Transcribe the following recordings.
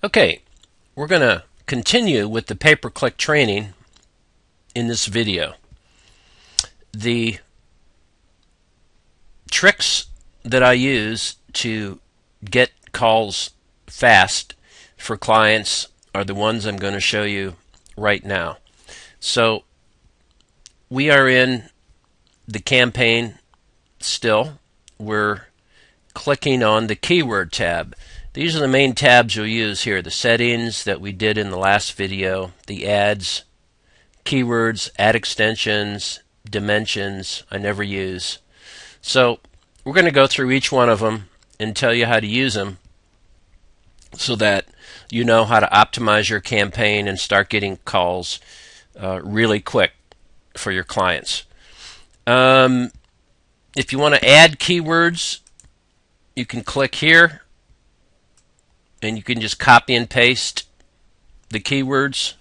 Okay, we're going to continue with the pay-per-click training in this video. The tricks that I use to get calls fast for clients are the ones I'm going to show you right now. So we are in the campaign still. We're clicking on the keyword tab. These are the main tabs you'll use here. The settings that we did in the last video, the ads, keywords, ad extensions, dimensions I never use. So we're going to go through each one of them and tell you how to use them so that you know how to optimize your campaign and start getting calls really quick for your clients. If you want to add keywords, you can click here and you can just copy and paste the keywords.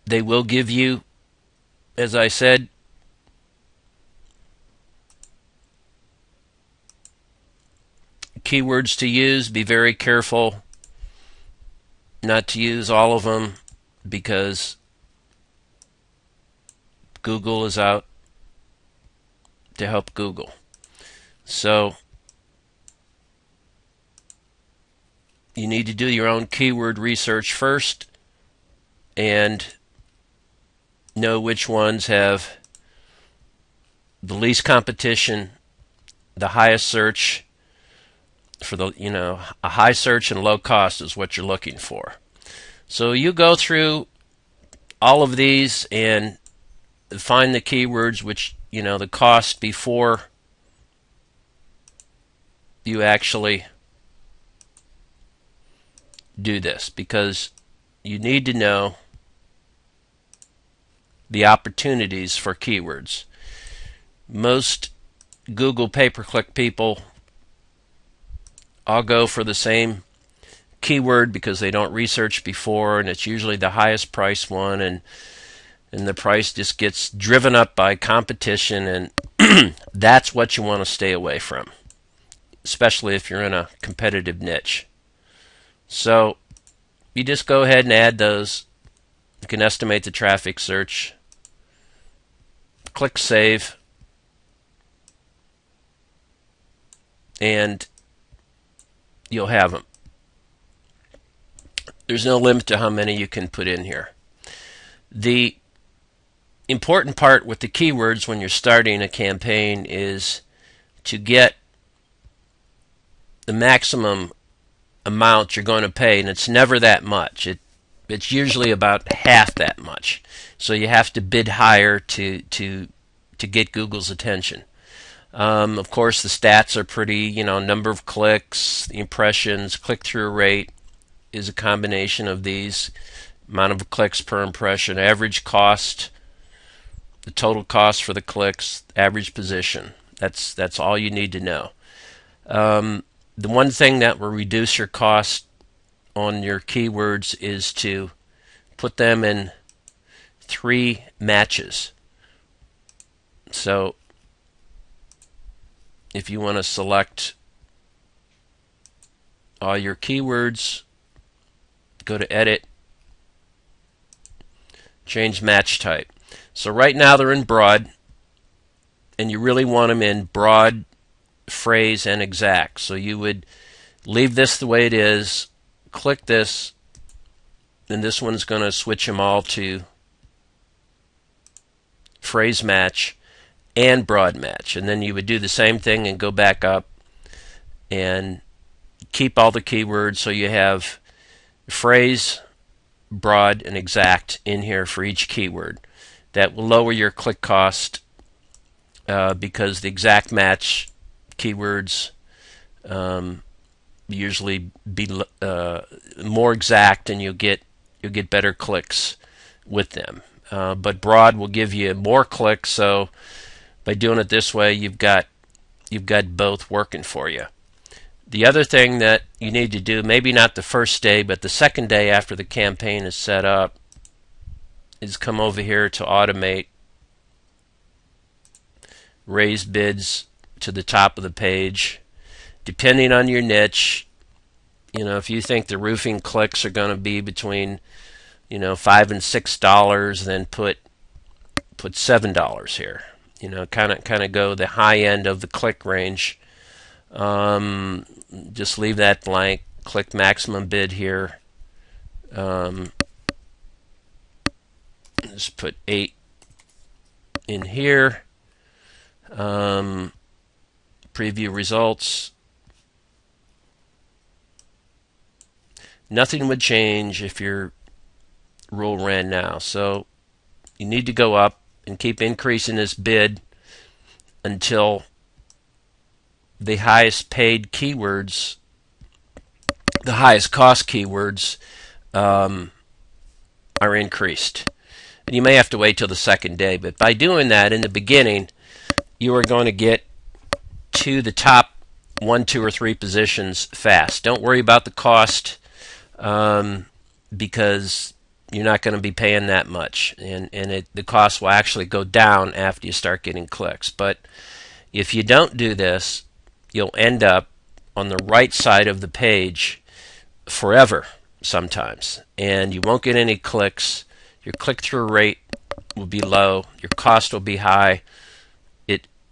They will give you, as I said, keywords to use. Be very careful not to use all of them because Google is out to help Google. So you need to do your own keyword research first and know which ones have the least competition, the highest search for the, a high search and low cost is what you're looking for. So you go through all of these and find the keywords which, the cost before you actually do this, because you need to know the opportunities for keywords. Most Google pay-per-click people all go for the same keyword because they don't research before, and it's usually the highest price one, and the price just gets driven up by competition, and that's what you want to stay away from, especially if you're in a competitive niche. So you just go ahead and add those. You can estimate the traffic search. Click Save. And you'll have them. There's no limit to how many you can put in here. The important part with the keywords when you're starting a campaign is to get the maximum amount you're going to pay, and it's never that much. It's usually about half that much. So you have to bid higher to get Google's attention. Of course, the stats are pretty, number of clicks, impressions, click-through rate is a combination of these, amount of clicks per impression, average cost, the total cost for the clicks, average position. That's all you need to know. The one thing that will reduce your cost on your keywords is to put them in 3 matches. So if you want to select all your keywords, go to Edit, change match type. So right now they're in broad, and you really want them in broad, phrase, and exact. So you would leave this the way it is, click this, and this one's going to switch them all to phrase match and broad match. And then you would do the same thing and go back up and keep all the keywords so you have phrase, broad, and exact in here for each keyword. That will lower your click cost because the exact match keywords usually be more exact, and you'll get better clicks with them. But broad will give you more clicks, so by doing it this way, you've got both working for you. The other thing that you need to do, maybe not the first day, but the second day after the campaign is set up, is come over here to automate, raise bids to the top of the page. Depending on your niche, if you think the roofing clicks are going to be between $5 and $6, then put $7 here. Kind of go the high end of the click range. Just leave that blank. Click maximum bid here. Just put 8 in here. Preview results. Nothing would change if your rule ran now. So you need to go up and keep increasing this bid until the highest paid keywords, the highest cost keywords, are increased. And you may have to wait till the second day, but by doing that in the beginning, you are going to get to the top 1, 2, or 3 positions fast. Don't worry about the cost, because you're not going to be paying that much, and the cost will actually go down after you start getting clicks. But if you don't do this, you'll end up on the right side of the page forever sometimes, and you won't get any clicks. Your click-through rate will be low. Your cost will be high.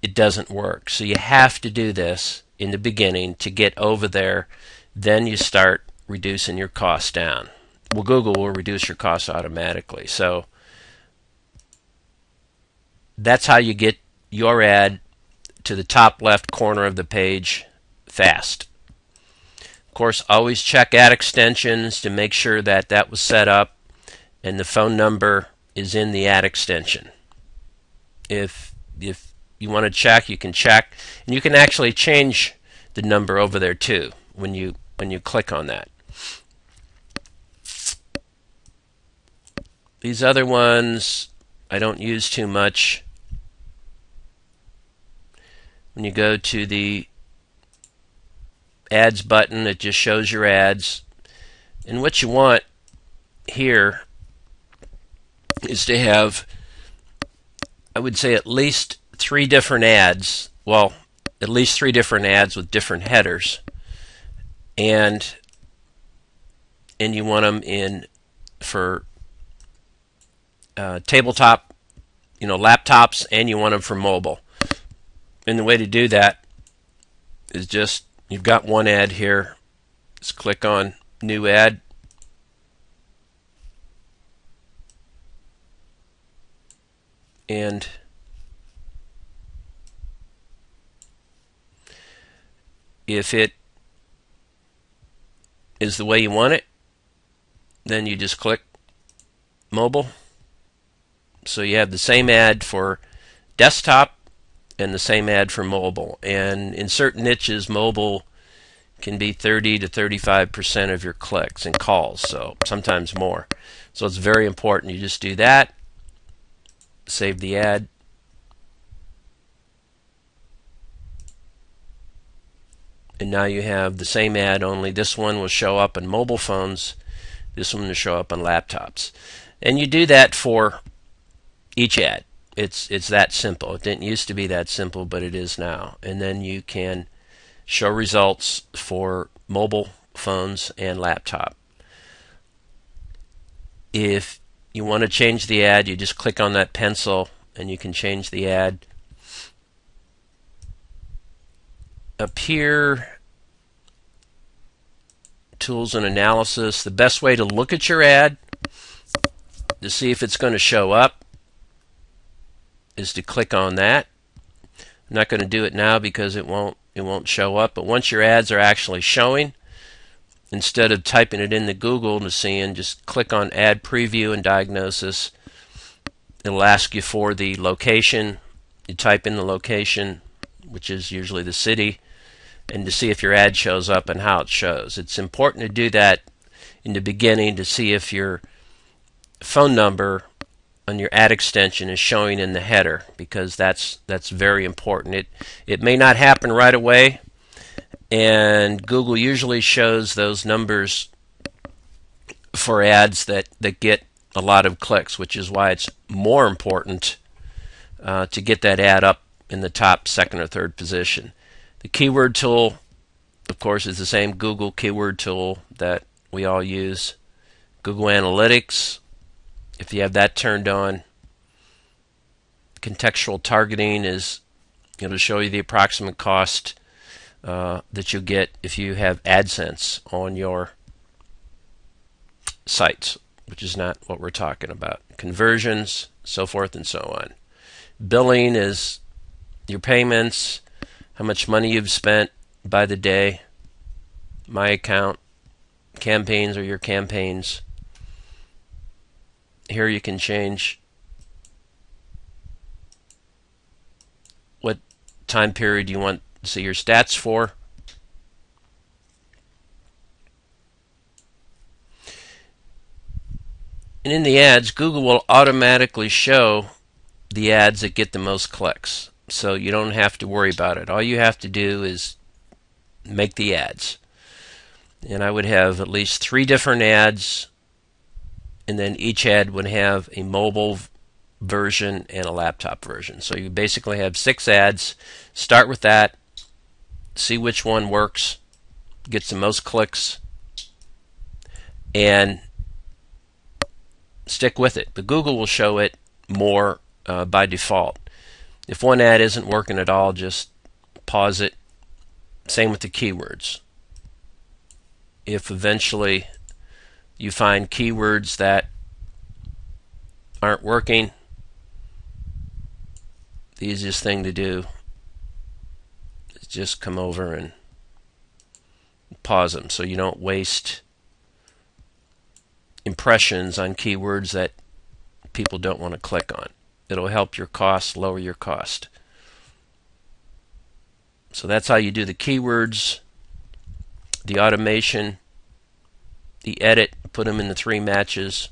It doesn't work. So you have to do this in the beginning to get over there. Then you start reducing your costs down. Well, Google will reduce your costs automatically. So that's how you get your ad to the top left corner of the page fast. Of course, always check ad extensions to make sure that that was set up and the phone number is in the ad extension. If you want to check, you can check, and you can actually change the number over there too when you click on that. These other ones I don't use too much. When you go to the ads button, it just shows your ads. And what you want here is to have, I would say, at least 3 different ads. Well, at least 3 different ads with different headers. And you want them in for tabletop, laptops, and you want them for mobile. And the way to do that is just, you've got one ad here. Just click on New Ad. And if it is the way you want it, then you just click Mobile. So you have the same ad for desktop and the same ad for mobile. And in certain niches, mobile can be 30 to 35% of your clicks and calls, so sometimes more. So it's very important you just do that. Save the ad. And now you have the same ad, only this one will show up on mobile phones, this one will show up on laptops. And you do that for each ad. It's that simple. It didn't used to be that simple, but it is now. And then you can show results for mobile phones and laptop. If you want to change the ad, you just click on that pencil and you can change the ad. Up here, Tools and Analysis. The best way to look at your ad to see if it's going to show up is to click on that. I'm not going to do it now because it won't show up, but once your ads are actually showing, instead of typing it into Google to see, and just click on Ad Preview and Diagnosis. It'll ask you for the location. You type in the location, which is usually the city, and to see if your ad shows up and how it shows. It's important to do that in the beginning to see if your phone number on your ad extension is showing in the header, because that's very important. It may not happen right away, and Google usually shows those numbers for ads that get a lot of clicks, which is why it's more important to get that ad up in the top second or third position. The keyword tool, of of course, is the same Google keyword tool that we all use. Google Analytics, if you have that turned on, contextual targeting is going to show you the approximate cost that you'll get if you have AdSense on your sites, which is not what we're talking about. Conversions, so forth and so on. Billing is your payments, how much money you've spent by the day. My account. Campaigns are your campaigns. Here you can change what time period you want to see your stats for. And in the ads, Google will automatically show the ads that get the most clicks. So you don't have to worry about it. All you have to do is make the ads. And I would have at least 3 different ads, and then each ad would have a mobile version and a laptop version. So you basically have 6 ads. Start with that, see which one works, gets the most clicks, and stick with it. But Google will show it more by default. If one ad isn't working at all, just pause it. Same with the keywords. If eventually you find keywords that aren't working, the easiest thing to do is just come over and pause them so you don't waste impressions on keywords that people don't want to click on. It'll help your cost, lower your cost. So that's how you do the keywords, the automation, the edit, put them in the 3 matches.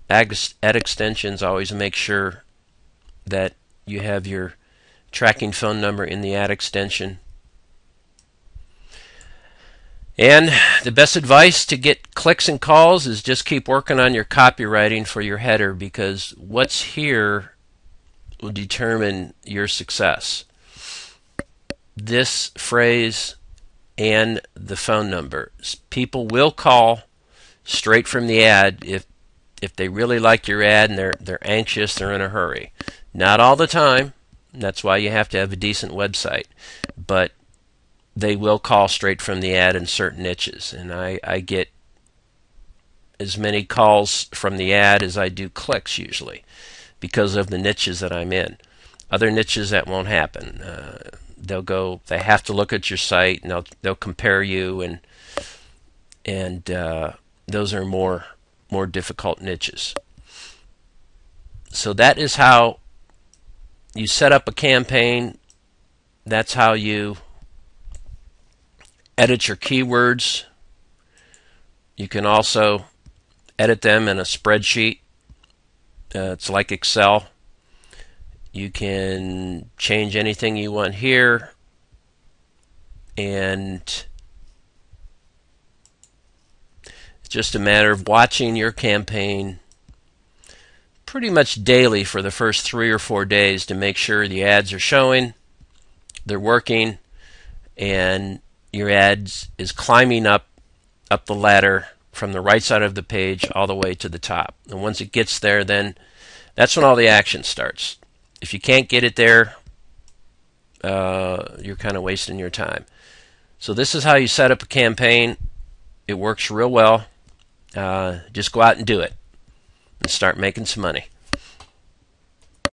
Ad extensions, always make sure that you have your tracking phone number in the ad extension. And the best advice to get clicks and calls is just keep working on your copywriting for your header, because what's here will determine your success. This phrase and the phone number. People will call straight from the ad if they really like your ad and they're anxious, they're in a hurry. Not all the time. That's why you have to have a decent website. But they will call straight from the ad in certain niches. And I get as many calls from the ad as I do clicks usually, because of the niches that I'm in. Other niches, that won't happen. They have to look at your site, and they'll compare you, and those are more difficult niches. So that is how you set up a campaign. That's how you edit your keywords. You can also edit them in a spreadsheet. It's like Excel. You can change anything you want here, and it's just a matter of watching your campaign pretty much daily for the first 3 or 4 days to make sure the ads are showing, they're working, and your ads is climbing up the ladder from the right side of the page all the way to the top. And once it gets there, then that's when all the action starts. If you can't get it there, you're kind of wasting your time. So this is how you set up a campaign. It works real well. Just go out and do it and start making some money.